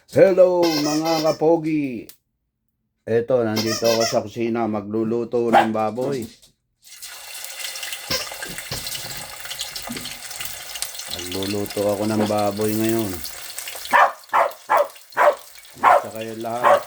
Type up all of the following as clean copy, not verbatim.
Hello mga kapogi. Eto, nandito ako sa kusina magluluto ng baboy. Magluluto ako ng baboy ngayon. Basta kayo lahat.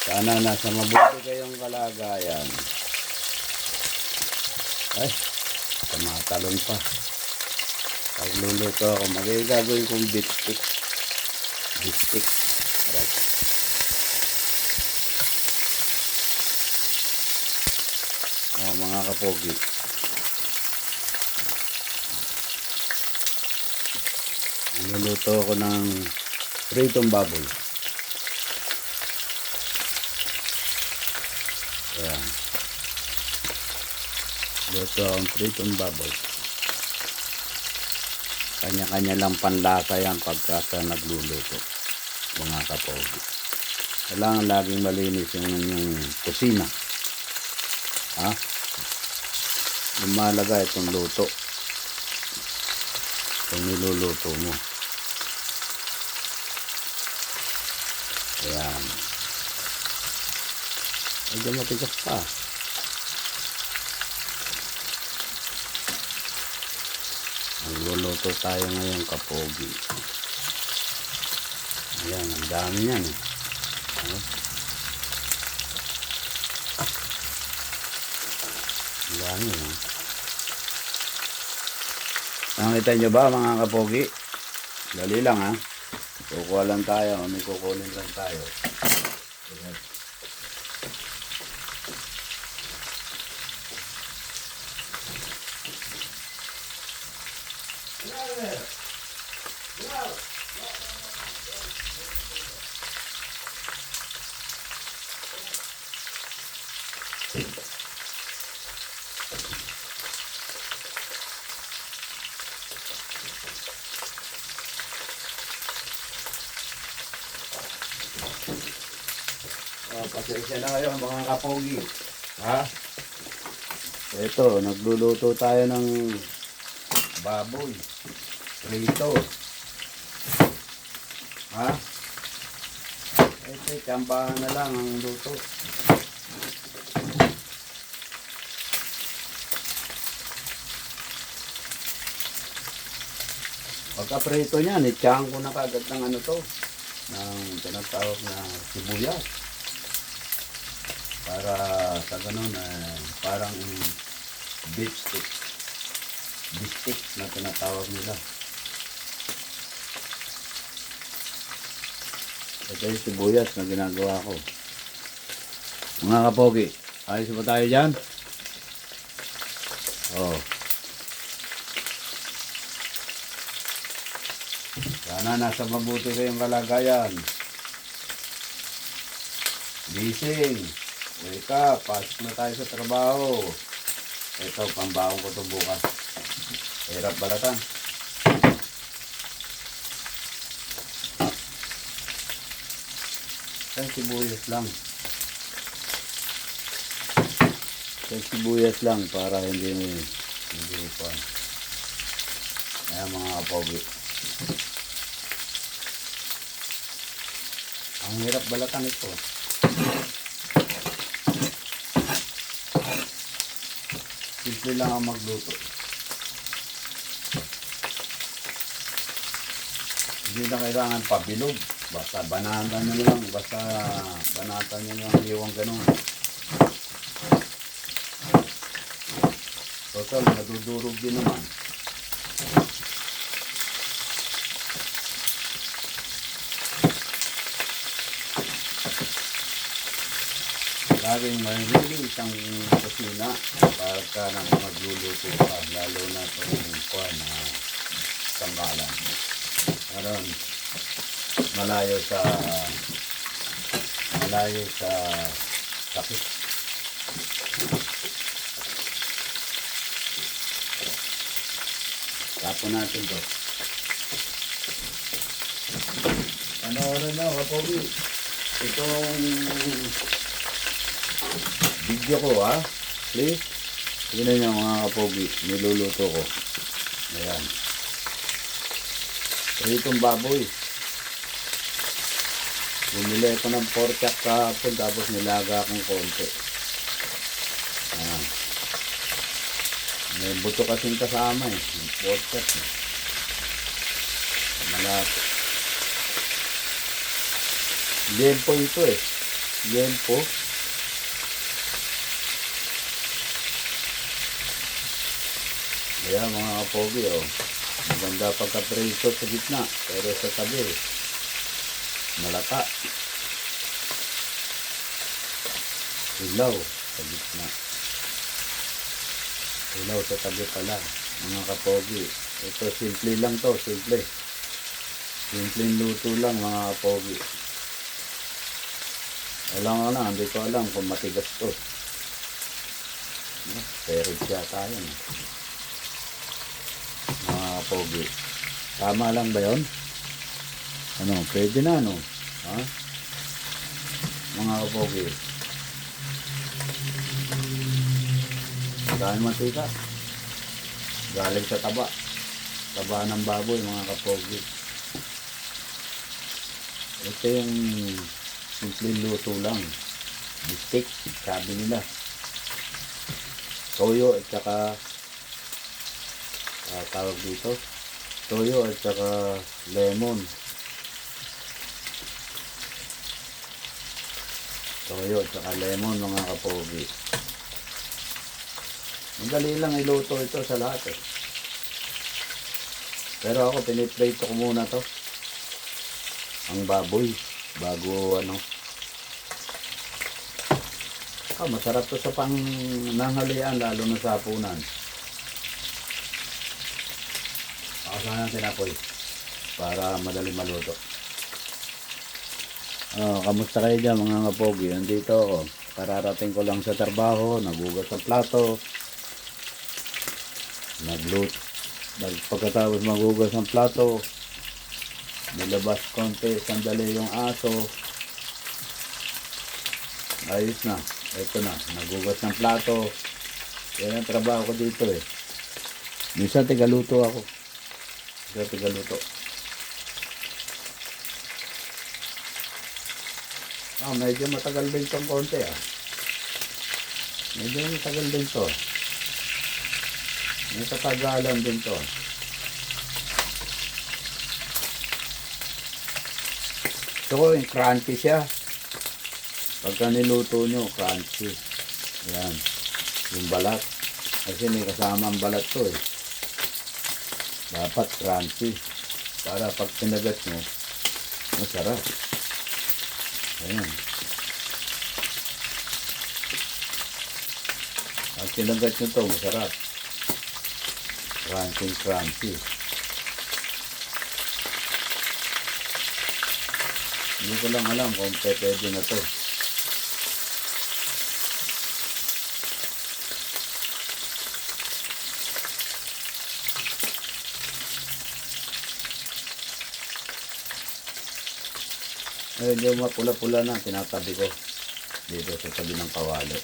Sana nasa mabuti kayong kalagayan. Ay, tumatalon pa. Magluluto ako. Magigagawin kong bistik. Bistik. Right. Mga kapogi. Magluluto ako ng pritong baboy. Ayan. Luto ang pritong baboy. Kanya-kanya lang panlasa yan pagka nagluluto. Mga kapogi. Kailangan laging malinis yung kusina. Ha? Lumalaga itong luto. Itong niluluto mo. Ayan. Medyo matigas pa. Magluluto tayo ngayon kapogi. Ayan, ang dami yan eh. Ang dami eh. Nakita nyo ba mga kapogi? Dali lang ha. Kukuha lang tayo. May kukunin lang tayo. Pasensya na kayo mga kapogi. Ha? Ito, nagluluto tayo ng baboy. Prito. Ha? Ito, tsambahan na lang ang luto. Pagka prito niyan, itsahan ko na kagad ng ano to. Ng tinatawag na sibuyas. Para sa ganun, parang beef stick. Beef stick na tinatawag nila. Ito yung sibuyas na ginagawa ko. Mga kapogi, ayos ba tayo dyan? Oh. Sana nasa mabuti kayong kalagayan. Gising. Wake up. Pasok na tayo sa trabaho. Ito, pambaon ko ito bukas. Hirap balatan. Isang sibuyas lang. Isang sibuyas lang para hindi pa. Ayan mga kapogi. Ang hirap balatan ito. Simple lang ang magluto. Hindi na kailangan pabilog. Basta banatan nyo lang. Basta banatan nyo lang iwang ganun. Total, nadudurog din naman. Laging malinis ang kusina para ka nang magluluto ka, lalo na itong kuwan na tanggalan. Karon malayo sa sakit. Tapon natin to. Panoorin na kapogi. Itong video ko ha. Please. Tignan nyo mga kapogi. Niluluto ko. Ayan. Pritong baboy. Bumili ko ng pork chop kahapon tapos nilaga akong konti. Ayan. May buto kasing kasama eh. Yung pork chop eh. Malapit. Liempo ito eh. Liempo. Ayan mga kapogi oh. Maganda pagka-prito sa gitna. Pero sa tabi eh. Malata. Ilaw sa gitna. Ilaw sa tabi pala. Mga kapogi. Ito simple lang to. Simple. Simpleng luto lang mga kapogi. Alam ko na. Hindi ko alam kung matigas to. Pero siya tayo. Mga kapogi. Tama lang ba yun? Ano? Pwede na no? Ha? Mga kapogi. Dahil mantika. Galing sa taba. Taba ng baboy mga kapogi. Ito yung simple luto lang. Bistik. Sabi nila. Toyo at saka tawag dito. Toyo at saka lemon. Toyo at saka lemon mga kapogi. Madali lang iluto ito sa lahat eh. Pero ako piniprito ko muna to. Ang baboy. Bago ano. Masarap to sa pang nanghalian lalo na sa hapunan. Pakasahan ng tinapoy. Para madali maluto. Kamusta kayo dyan mga kapogi? Nandito ako. Kararating ko lang sa trabaho. Nagugas ang plato. Nagluto. Pagkatapos magugas ng plato, nilabas konti, sandali yung aso. Ayos na. Ito na. Nagugas ng plato. Yan ang trabaho ko dito eh. Minsan tigaluto ako. Tigaluto. Medyo matagal din itong konti ah. Medyo matagal din to. May katagalan din to. So, yung crunchy siya. Pagka niluto nyo, crunchy. Yan. Yung balat. Kasi may kasamang balat to eh. Dapat crunchy. Para pag pinagat nyo, masarap. Ayan. Pag pinagat nyo to, masarap. Crunchy. Hindi ko lang alam kung pwede na to. Medyo mapula-pula na, tinatabi ko dito sa tabi ng kawali.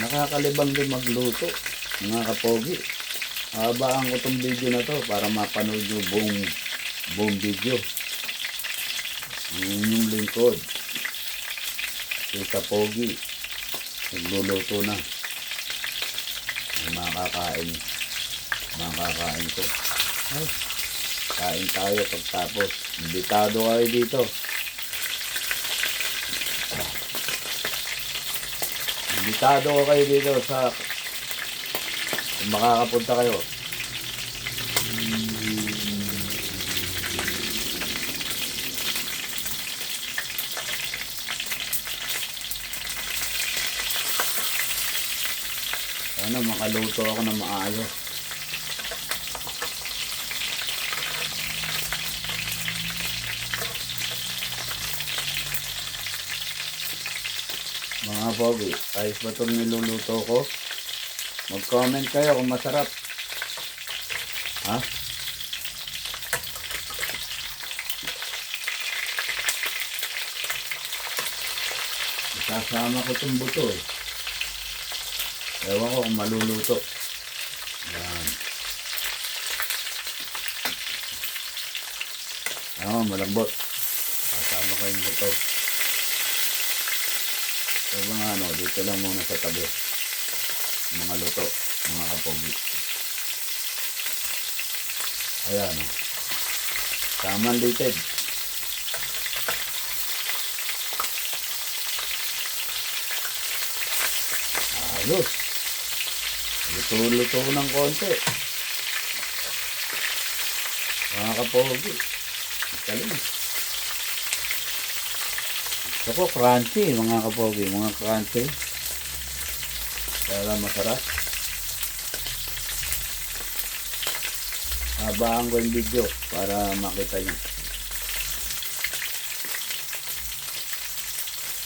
Nakakalibang din magluto mga kapogi. Habaan ko itong video na to para mapanood yung buong video. Ang inyong lingkod si Kapogi nagluluto na. Makakain ko. Ay, kain tayo pagtapos. Imbitado kayo dito. Imbitado ko kayo dito sa kung makakapunta kayo. Sana makaluto ako ng maayos. Mga pogi, ayos ba itong niluluto ko? Mag-comment kayo kung masarap. Ha? Isasama ko itong buto eh. Ewan ko kung maluluto. Yan. Malambot. Kasama ko yung buto. So mga dito lang muna sa tabi. Mga luto, mga kapogi. Ayan o. Samanlited. Ayos. Luto-luto ng konti. Mga kapogi. Galing. Gusto ko crunchy, mga kapogi. Mga crunchy. Kaya masarap. Habaan ko yung video para makita nyo.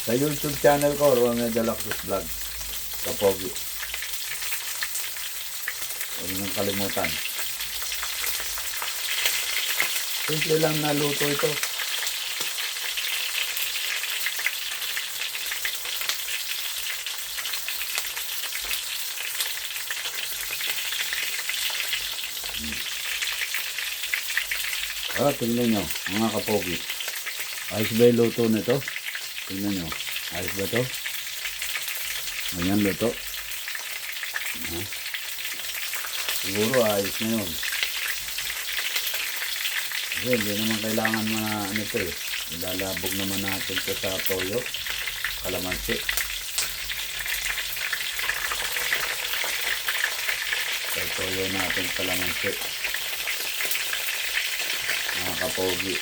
Sa YouTube channel ko, Ronald Delaxus Vlog. Kapogi. Huwag nang kalimutan. Simple lang na luto ito. Tingnan nyo, mga kapogi. Ayos ba yung luto nito? Tingnan nyo. Ayos ba ito? Ganyan luto. Siguro ayos na yun. Kasi hindi naman kailangan ito eh. Ilalabog naman natin ito sa toyo. Kalamansi. Sa toyo natin kalamansi. Mga kapogi.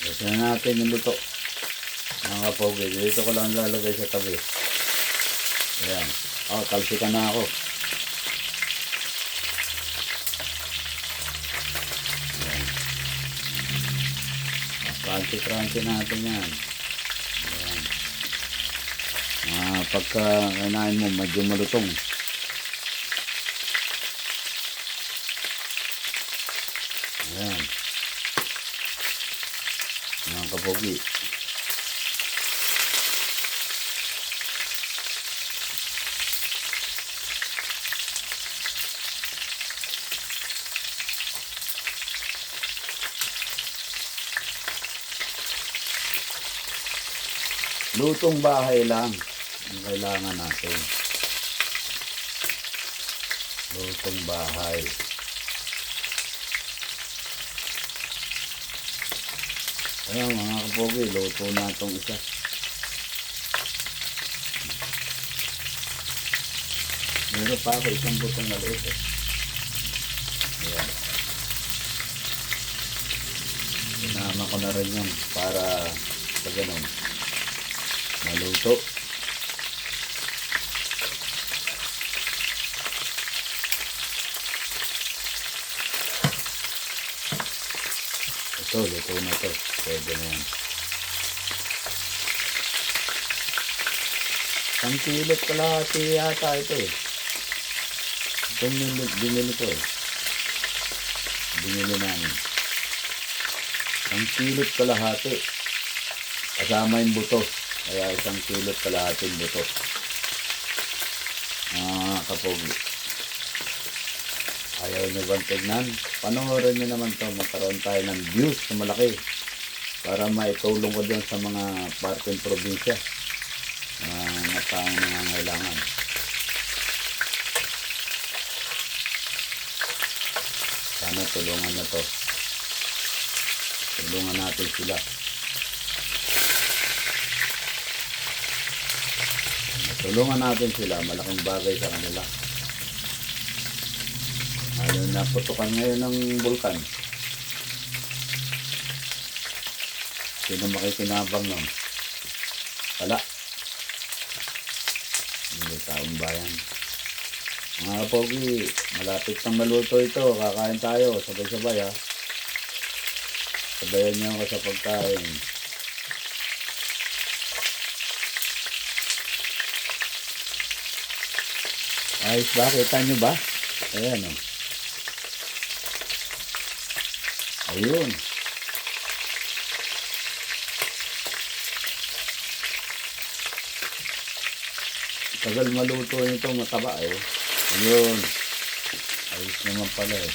Gusto na natin yung luto. Mga kapogi, dito ko lang lalagay sa tabi. Ayan. Talsikan na ako. Ayan. Crunchy natin yan. Ayan. Pagka kinain mo, medyo malutong. Ayan. Mga kapogi. Lutong bahay lang ang kailangan natin. Lutong bahay. Ayan mga kapogi, luto na itong isa. Meron pa ako isang butong na liit eh. Ayan. Sinama ko na rin yun para sa ganun maluto. Ito, luto na to. Pwede na yan. Ang kilot kalahati yata ito eh. Itong binili ko eh. Binili namin. Ang kilot kalahati. Kasama yung buto. Kaya isang kilot kalahating buto. Kapogi. Ayaw nyo bang tignan? Panoorin nyo naman to. Magkaroon tayo ng views na malaki. Para maitulong ko dyan sa mga parteng probinsya. Na taong nangangailangan. Sana tulungan na to. Tulungan natin sila. Tulungan natin sila, malaking bagay sa kanila. Ayun, naputukan ngayon ng bulkan. Sino makikinabang nun? Wala. Hindi taong bayan. Mga kapogi, malapit pang maluto ito. Kakain tayo, sabay-sabay ha. Sabayan niyo ako sa pagkain. Ayos ba? Kita nyo ba? Ayan o. Ayun. Tagal maluto nito, mataba eh. Ayun. Ayos naman pala eh.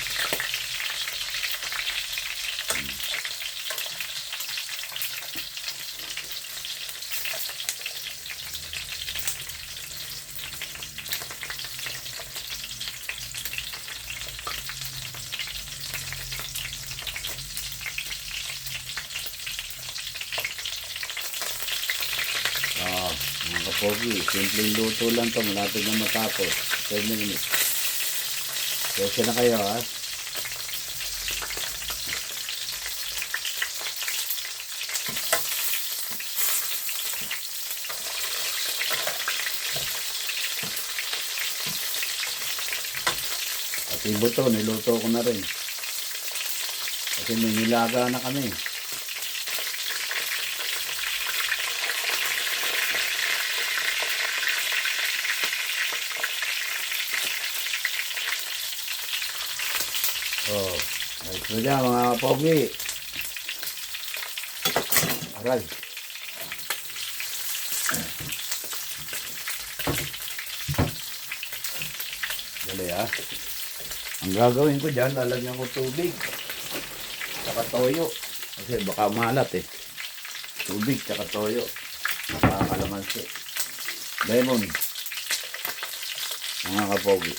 Mga kapogi, simpleng luto lang to, malapit na matapos. 10 minutes. Kasi na kayo ha. At ibo to, niluto ko na rin. Kasi may nilaga na kami. Oh, ayos na dyan mga kapogi. Aray. Dali ha. Ang gagawin ko dyan, lalagyan ko tubig. Tsaka toyo. Kasi baka malat eh. Tubig tsaka toyo. Tsaka kalamansi. Lemon. Mga kapogi.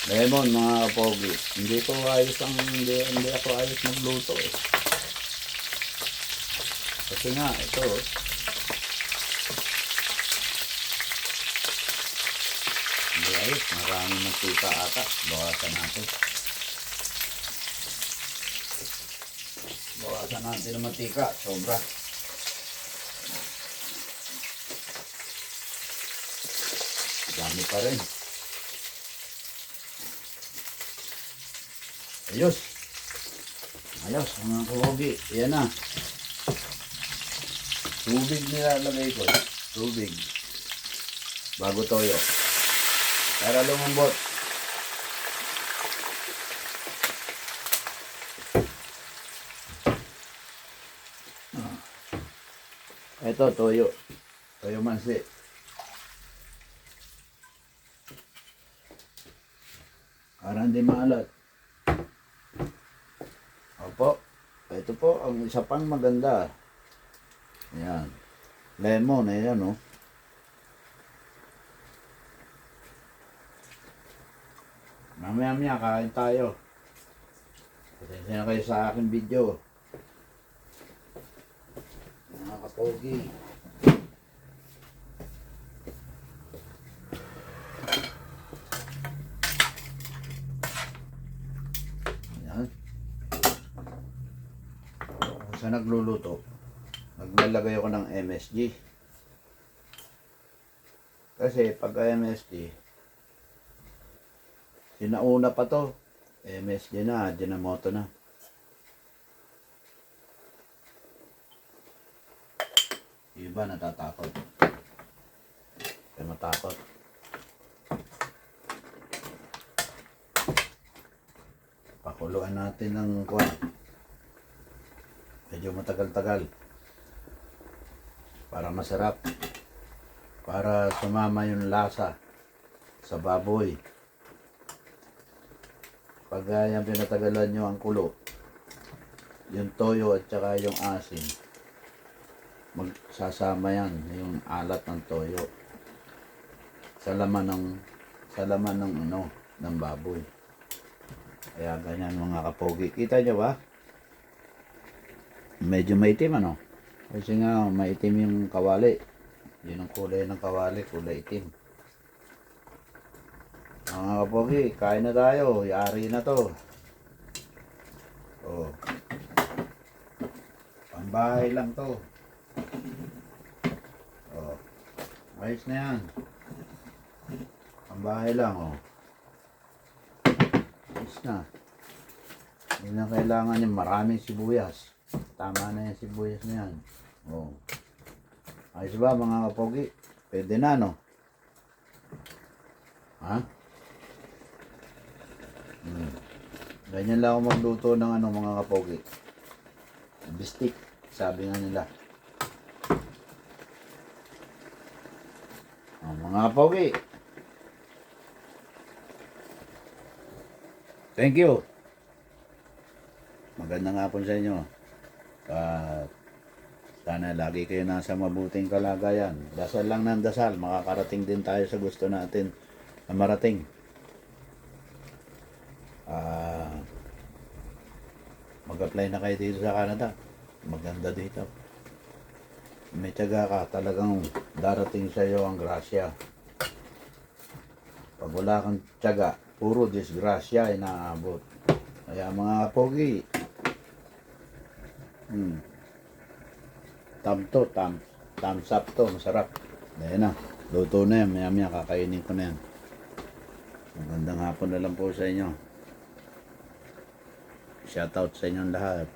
Lemon mga kapogi. Hindi ako ayos magluto eh. Kasi nga ito hindi ayos, maraming mantika ata. Bawasan natin. Bawasan natin ng mantika, sobra. Dami pa rin. Ayos. Ayos mga kapogi. Yan na. Tubig nilalagay ko. Tubig. Bago toyo. Para lumambot. Ito toyo. Toyo mansi. Para hindi maalat. Opo. Ito po ang isa pang maganda. Ayan. Lemon. Ayan o. Mamaya kain tayo. Pasensya na kayo sa aking video. Mga kapogi. Ayan. Sa nagluluto, naglalagay ako ng MSG. Kasi pag MSG, sinauna pa to, MSG na, Ajinomoto na. Iba natatakot. Kaya matakot. Pakuluan natin ng kuwan. Medyo matagal-tagal. Para masarap. Para sumama yung lasa sa baboy. Pag yan pinatagalan nyo ang kulo, yung toyo at saka yung asin, magsasama yan, yung alat ng toyo sa laman ng baboy. Kaya ganyan mga kapogi. Kita nyo ba? Medyo maitim ano? Kasi nga maitim yung kawali. Yun ang kulay ng kawali, kulay itim. Mga kapogi, kain na tayo. Yari na to. Oh. Pambahay lang to. Oh. Ayos na yan. Pambahay lang, oh. Ayos na. Hindi na kailangan yung maraming sibuyas. Tama na yung sibuyas na yan. Oh. Ayos ba mga kapogi? Pwede na, no? Ha? Ganyan lang ako magluto ng ano mga kapogi. Bistik, sabi nga nila. Mga kapogi. Thank you. Magandang hapon sa inyo. At sana lagi kayo nasa mabuting kalagayan. Dasal lang ng dasal. Makakarating din tayo sa gusto natin na marating. Mag-apply na kayo dito sa Canada. Maganda dito. May tiyaga ka, talagang darating sa iyo ang grasya. Pag wala kang tiyaga, puro disgrasya inaabot. Kaya mga pogi, thumbs up to, masarap. Ayan na, luto na yan, maya maya kakainin ko na yan. Magandang hapon na lang po sa inyo. Shoutout sa inyong lahat.